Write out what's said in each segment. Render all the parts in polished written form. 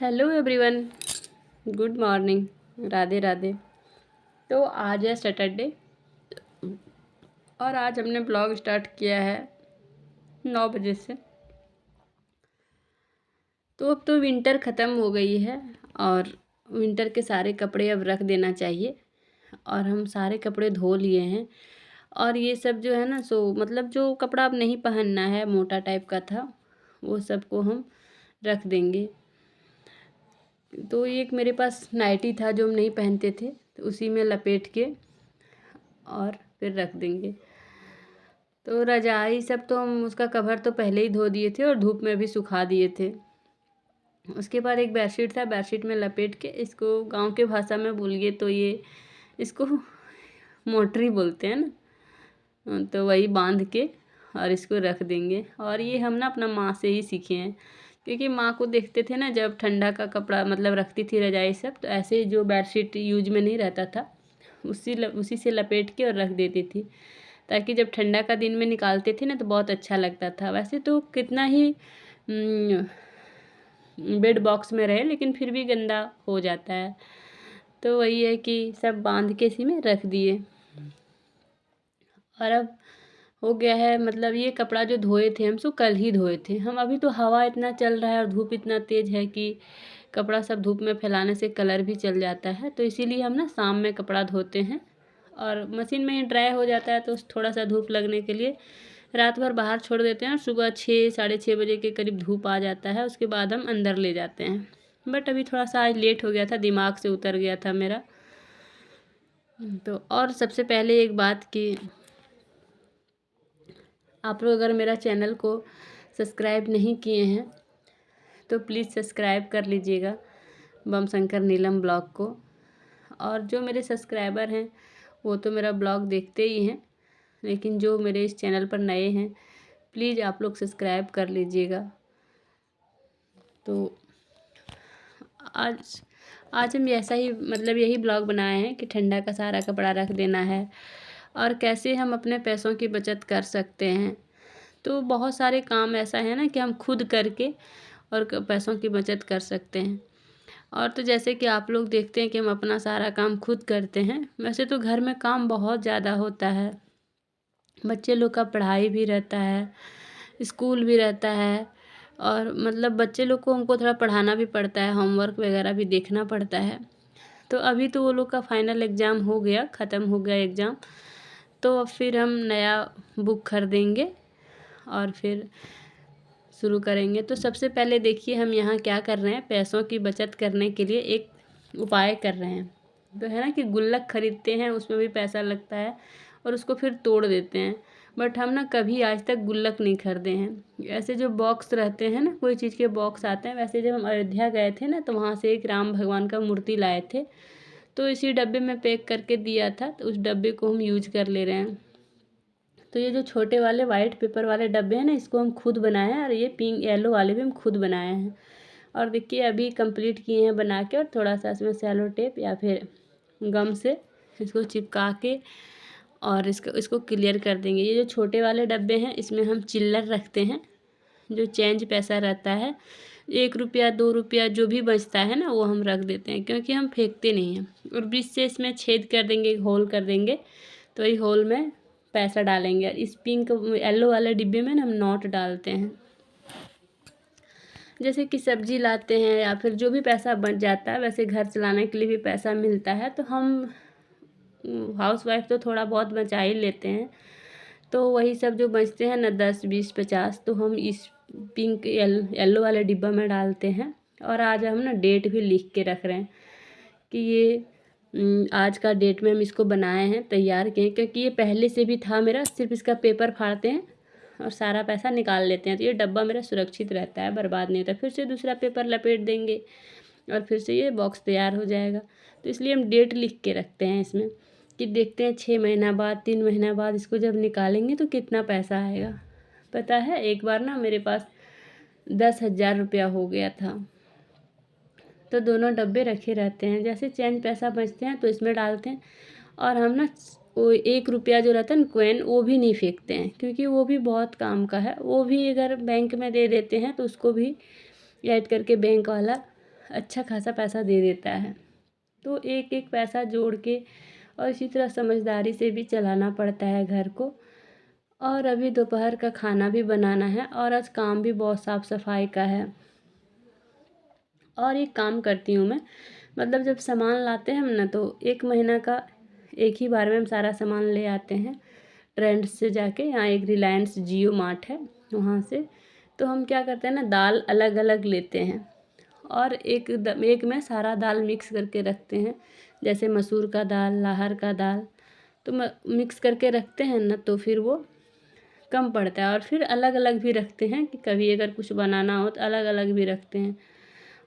Hello everyone, good morning, Radhe Radhe. तो आज है सैटरडे और आज हमने ब्लॉग स्टार्ट किया है 9 बजे से। तो अब तो विंटर ख़त्म हो गई है और विंटर के सारे कपड़े अब रख देना चाहिए। और हम सारे कपड़े धो लिए हैं और ये सब जो है ना, सो मतलब जो कपड़ा अब नहीं पहनना है, मोटा टाइप का था, वो सबको हम रख देंगे। तो एक मेरे पास नाइटी था जो हम नहीं पहनते थे, तो उसी में लपेट के और फिर रख देंगे। तो रजाई सब तो हम उसका कवर तो पहले ही धो दिए थे और धूप में भी सुखा दिए थे। उसके बाद एक बेडशीट था, बेडशीट में लपेट के, इसको गांव के भाषा में बोलिए तो ये इसको मोटरी बोलते हैं ना, तो वही बांध के और इसको रख देंगे। और ये हम ना अपना माँ से ही सीखे हैं, क्योंकि माँ को देखते थे ना, जब ठंडा का कपड़ा मतलब रखती थी रजाई सब, तो ऐसे जो बेडशीट यूज में नहीं रहता था उसी से लपेट के और रख देती थी, ताकि जब ठंडा का दिन में निकालते थे ना तो बहुत अच्छा लगता था। वैसे तो कितना ही बेड बॉक्स में रहे, लेकिन फिर भी गंदा हो जाता है। तो वही है कि सब बांध के इसी में रख दिए। और अब हो गया है, मतलब ये कपड़ा जो धोए थे हम, सो कल ही धोए थे हम। अभी तो हवा इतना चल रहा है और धूप इतना तेज़ है कि कपड़ा सब धूप में फैलाने से कलर भी चल जाता है। तो इसीलिए हम ना शाम में कपड़ा धोते हैं और मशीन में ही ड्राई हो जाता है, तो थोड़ा सा धूप लगने के लिए रात भर बाहर छोड़ देते हैं और सुबह 6 साढ़े 6 बजे के करीब धूप आ जाता है। उसके बाद हम अंदर ले जाते हैं। बट अभी थोड़ा सा आज लेट हो गया था, दिमाग से उतर गया था मेरा। तो और सबसे पहले एक बात कि आप लोग अगर मेरा चैनल को सब्सक्राइब नहीं किए हैं तो प्लीज़ सब्सक्राइब कर लीजिएगा, बम शंकर नीलम ब्लॉग को। और जो मेरे सब्सक्राइबर हैं वो तो मेरा ब्लॉग देखते ही हैं, लेकिन जो मेरे इस चैनल पर नए हैं प्लीज़ आप लोग सब्सक्राइब कर लीजिएगा। तो आज हम ऐसा ही मतलब यही ब्लॉग बनाए हैं कि ठंडा का सारा कपड़ा रख देना है और कैसे हम अपने पैसों की बचत कर सकते हैं। तो बहुत सारे काम ऐसा है ना कि हम खुद करके और पैसों की बचत कर सकते हैं। और तो जैसे कि आप लोग देखते हैं कि हम अपना सारा काम खुद करते हैं, वैसे तो घर में काम बहुत ज़्यादा होता है। बच्चे लोग का पढ़ाई भी रहता है, स्कूल भी रहता है, और मतलब बच्चे लोग को हमको थोड़ा पढ़ाना भी पड़ता है, होमवर्क वगैरह भी देखना पड़ता है। तो अभी तो वो लोग का फाइनल एग्ज़ाम हो गया, ख़त्म हो गया एग्ज़ाम, तो अब फिर हम नया बुक खरीदेंगे और फिर शुरू करेंगे। तो सबसे पहले देखिए हम यहाँ क्या कर रहे हैं, पैसों की बचत करने के लिए एक उपाय कर रहे हैं। तो है ना कि गुल्लक खरीदते हैं, उसमें भी पैसा लगता है और उसको फिर तोड़ देते हैं। बट हम ना कभी आज तक गुल्लक नहीं खरीदे हैं। ऐसे जो बॉक्स रहते हैं ना, कोई चीज़ के बॉक्स आते हैं, वैसे जब हम अयोध्या गए थे ना, तो वहाँ से एक राम भगवान का मूर्ति लाए थे, तो इसी डब्बे में पैक करके दिया था, तो उस डब्बे को हम यूज कर ले रहे हैं। तो ये जो छोटे वाले वाइट पेपर वाले डब्बे हैं ना, इसको हम खुद बनाए हैं, और ये पिंक येलो वाले भी हम खुद बनाए हैं। और देखिए अभी कंप्लीट किए हैं बना के, और थोड़ा सा इसमें सेलो टेप या फिर गम से इसको चिपका के और इसको क्लियर कर देंगे। ये जो छोटे वाले डब्बे हैं, इसमें हम चिल्लर रखते हैं, जो चेंज पैसा रहता है, 1 रुपया 2 रुपया जो भी बचता है ना, वो हम रख देते हैं, क्योंकि हम फेंकते नहीं हैं। और बीच से इसमें छेद कर देंगे, एक होल कर देंगे, तो ये होल में पैसा डालेंगे। इस पिंक येलो वाले डिब्बे में ना हम नोट डालते हैं। जैसे कि सब्जी लाते हैं या फिर जो भी पैसा बच जाता है, वैसे घर चलाने के लिए भी पैसा मिलता है, तो हम हाउस वाइफ तो थोड़ा बहुत बचा ही लेते हैं। तो वही सब जो बचते हैं ना, 10 20 50, तो हम इस पिंक येलो वाले डिब्बा में डालते हैं। और आज हम ना डेट भी लिख के रख रहे हैं कि ये आज का डेट में हम इसको बनाए हैं, तैयार किए हैं, क्योंकि ये पहले से भी था मेरा, सिर्फ इसका पेपर फाड़ते हैं और सारा पैसा निकाल लेते हैं, तो ये डब्बा मेरा सुरक्षित रहता है, बर्बाद नहीं होता। फिर से दूसरा पेपर लपेट देंगे और फिर से ये बॉक्स तैयार हो जाएगा। तो इसलिए हम डेट लिख के रखते हैं इसमें, कि देखते हैं 6 महीना बाद 3 महीना बाद इसको जब निकालेंगे तो कितना पैसा आएगा। पता है एक बार ना मेरे पास 10,000 रुपया हो गया था। तो दोनों डब्बे रखे रहते हैं, जैसे चेंज पैसा बचते हैं तो इसमें डालते हैं। और हम ना वो 1 रुपया जो रहता है ना कॉइन, वो भी नहीं फेंकते हैं, क्योंकि वो भी बहुत काम का है। वो भी अगर बैंक में दे देते हैं तो उसको भी ऐड करके बैंक वाला अच्छा खासा पैसा दे देता है। तो एक एक पैसा जोड़ के और इसी तरह समझदारी से भी चलाना पड़ता है घर को। और अभी दोपहर का खाना भी बनाना है और आज काम भी बहुत साफ़ सफाई का है। और एक काम करती हूँ मैं, मतलब जब सामान लाते हैं हम ना, तो 1 महीना का एक ही बार में हम सारा सामान ले आते हैं ट्रेंड्स से जाके। यहाँ एक रिलायंस जियो मार्ट है, वहाँ से। तो हम क्या करते हैं ना, दाल अलग अलग लेते हैं और एक में सारा दाल मिक्स करके रखते हैं। जैसे मसूर का दाल, अरहर का दाल, तो मिक्स करके रखते हैं ना, तो फिर वो कम पड़ता है। और फिर अलग अलग भी रखते हैं कि कभी अगर कुछ बनाना हो तो अलग अलग भी रखते हैं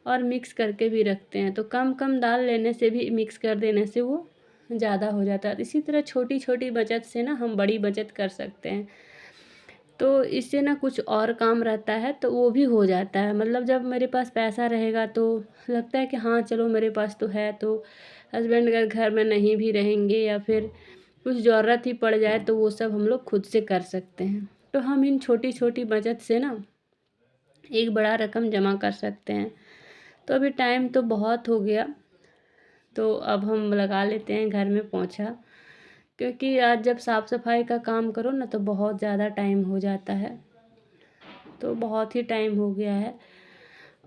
और मिक्स करके भी रखते हैं। तो कम कम दाल लेने से भी मिक्स कर देने से वो ज़्यादा हो जाता है। इसी तरह छोटी छोटी बचत से ना हम बड़ी बचत कर सकते हैं। तो इससे ना कुछ और काम रहता है तो वो भी हो जाता है। मतलब जब मेरे पास पैसा रहेगा तो लगता है कि हाँ चलो मेरे पास तो है, तो हस्बैंड अगर घर में नहीं भी रहेंगे या फिर कुछ ज़रूरत ही पड़ जाए तो वो सब हम लोग खुद से कर सकते हैं। तो हम इन छोटी छोटी बचत से ना एक बड़ा रकम जमा कर सकते हैं। तो अभी टाइम तो बहुत हो गया, तो अब हम लगा लेते हैं घर में पोंछा, क्योंकि आज जब साफ़ सफाई का काम करो ना तो बहुत ज़्यादा टाइम हो जाता है। तो बहुत ही टाइम हो गया है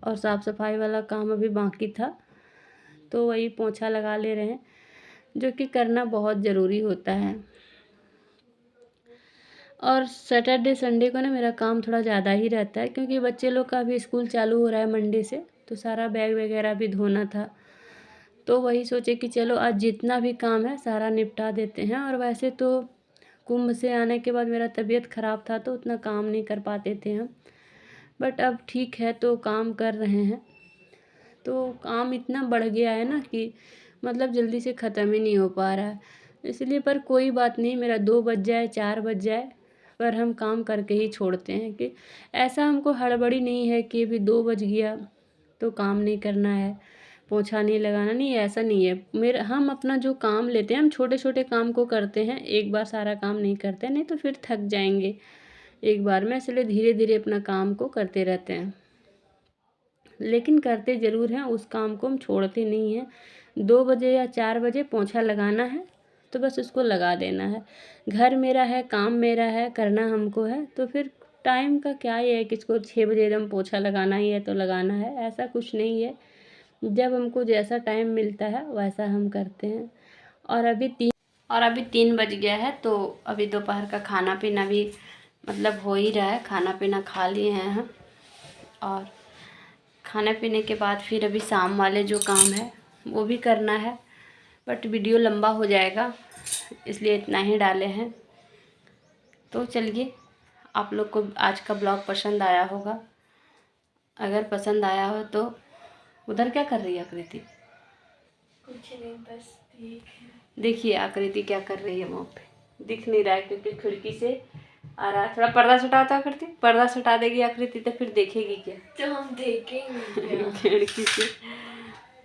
और साफ़ सफाई वाला काम अभी बाकी था, तो वही पोंछा लगा ले रहे हैं, जो कि करना बहुत ज़रूरी होता है। और सैटरडे संडे को ना मेरा काम थोड़ा ज़्यादा ही रहता है, क्योंकि बच्चे लोग का भी स्कूल चालू हो रहा है मंडे से, तो सारा बैग वगैरह भी धोना था। तो वही सोचे कि चलो आज जितना भी काम है सारा निपटा देते हैं। और वैसे तो कुंभ से आने के बाद मेरा तबीयत ख़राब था तो उतना काम नहीं कर पाते थे हम, बट अब ठीक है तो काम कर रहे हैं। तो काम इतना बढ़ गया है ना कि मतलब जल्दी से ख़त्म ही नहीं हो पा रहा है। इसलिए पर कोई बात नहीं, मेरा 2 बज जाए 4 बज जाए, पर हम काम करके ही छोड़ते हैं। कि ऐसा हमको हड़बड़ी नहीं है कि अभी 2 बज गया तो काम नहीं करना है, पोछा नहीं लगाना, नहीं ऐसा नहीं है। हम अपना जो काम लेते हैं हम छोटे छोटे काम को करते हैं, एक बार सारा काम नहीं करते, नहीं तो फिर थक जाएंगे एक बार में। इसलिए धीरे धीरे अपना काम को करते रहते हैं, लेकिन करते ज़रूर हैं। उस काम को हम छोड़ते नहीं हैं। 2 बजे या 4 बजे पोछा लगाना है तो बस उसको लगा देना है। घर मेरा है, काम मेरा है, करना हमको है, तो फिर टाइम का क्या ही है कि इसको 6 बजे एकदम पोछा लगाना ही है तो लगाना है, ऐसा कुछ नहीं है। जब हमको जैसा टाइम मिलता है वैसा हम करते हैं। और अभी 3 बज गया है, तो अभी दोपहर का खाना पीना भी मतलब हो ही रहा है। खाना पीना खा लिए हैं हम, और खाने पीने के बाद फिर अभी शाम वाले जो काम है वो भी करना है, बट वीडियो लंबा हो जाएगा इसलिए इतना ही डाले हैं। तो चलिए, आप लोग को आज का ब्लॉग पसंद आया होगा। अगर पसंद आया हो तो उधर क्या कर रही है आकृति? कुछ नहीं, बस ठीक है। देखिए आकृति क्या कर रही है वहाँ पे, दिख नहीं रहा है क्योंकि खिड़की से आ रहा है। थोड़ा पर्दा सटाता आकृति, पर्दा सटा देगी आकृति तो फिर देखेगी क्या? तो हम देखेंगे खिड़की से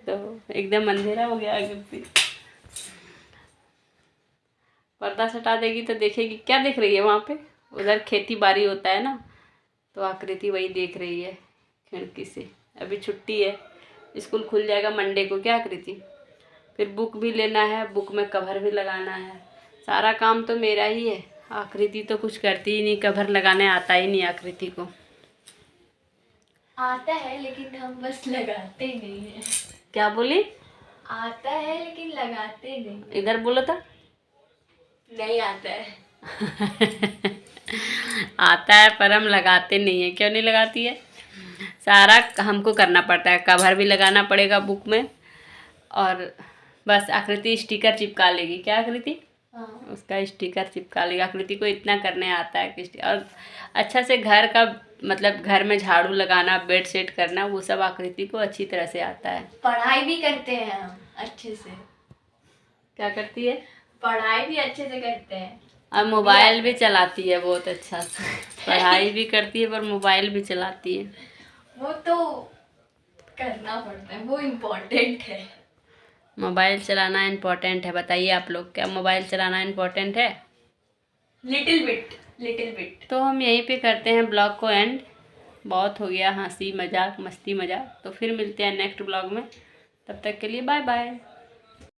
तो एकदम अंधेरा हो गया आकृति। पर्दा सटा देगी तो देखेगी क्या? देख रही है वहाँ पे, उधर खेती बाड़ी होता है ना, तो आकृति वही देख रही है खिड़की से। अभी छुट्टी है, स्कूल खुल जाएगा मंडे को, क्या आकृति? फिर बुक भी लेना है, बुक में कवर भी लगाना है। सारा काम तो मेरा ही है, आकृति तो कुछ करती ही नहीं, कवर लगाने आता ही नहीं आकृति को। आता है लेकिन हम बस लगाते नहीं है। क्या बोली? आता है लेकिन लगाते नहीं। इधर बोलो तो। नहीं आता है। आता है पर हम लगाते नहीं है। क्यों नहीं लगाती है? सारा हमको करना पड़ता है, कवर भी लगाना पड़ेगा बुक में, और बस आकृति स्टिकर चिपका लेगी। क्या आकृति? हाँ। उसका स्टिकर चिपका लेगी। आकृति को इतना करने आता है कि और अच्छा से घर का मतलब घर में झाड़ू लगाना, बेड सेट करना, वो सब आकृति को अच्छी तरह से आता है। पढ़ाई भी करते हैं हम अच्छे से। क्या करती है? पढ़ाई भी अच्छे से करते हैं और मोबाइल भी चलाती है बहुत अच्छा से। पढ़ाई भी करती है पर मोबाइल भी चलाती है। वो तो करना पड़ता है, वो इम्पोर्टेंट है। मोबाइल चलाना इम्पोर्टेंट है? बताइए आप लोग, क्या मोबाइल चलाना इम्पोर्टेंट है? Little bit. तो हम यहीं पे करते हैं ब्लॉग को एंड। बहुत हो गया हंसी मजाक मस्ती मजाक। तो फिर मिलते हैं नेक्स्ट ब्लॉग में, तब तक के लिए बाय बाय।